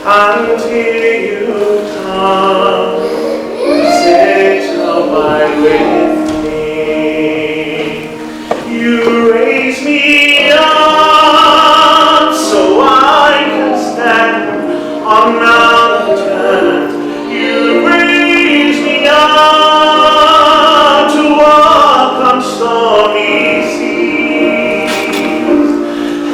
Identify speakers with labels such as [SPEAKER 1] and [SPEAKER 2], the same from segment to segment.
[SPEAKER 1] until you come. Sit abide with me. You raise me up so I can stand on mountains. You raise me up to walk on stormy seas,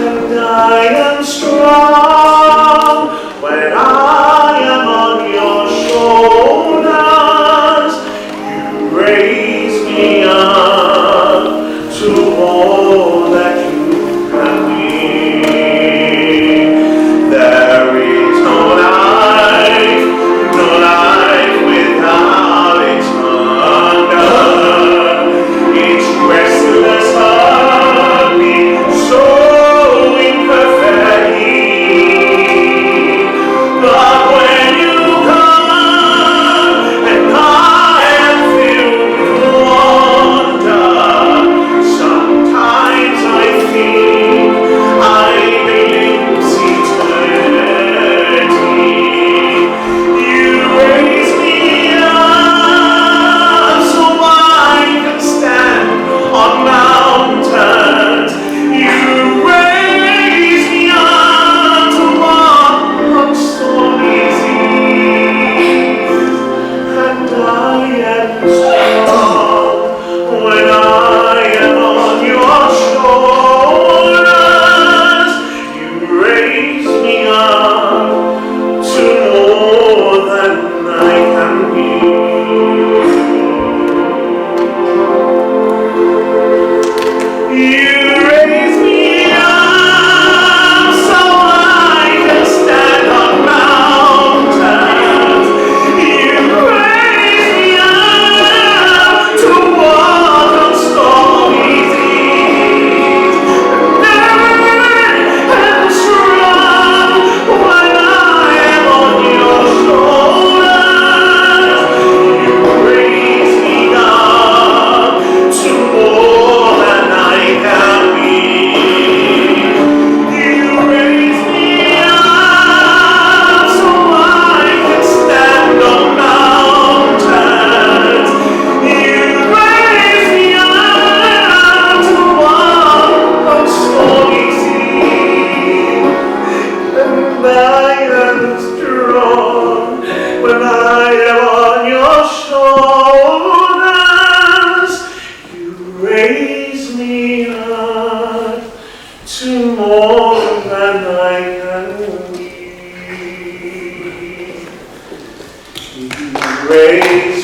[SPEAKER 1] and I am strong when I am on your shoulders. You raise me up to all that you can be. There is no life without its wonder. Its restless heartbeat so imperfectly. But when you come and I am filled with wonder, sometimes I think I glimpse eternity. You raise me up so I can stand on mountains. You raise me up to walk on stormy seas, and I am strong when I am on your shoulders. You raise me up to more than I can be. You raise me up so I can stand on mountains. You raise me up to walk on stormy seas. And I am strong when I am on your shoulders. You raise me up to more than I can be. You raise me up so I can stand on mountains. You raise me up to walk on stormy seas. And I am strong when I am on your shoulders. You raise me up to more than I can be. You raise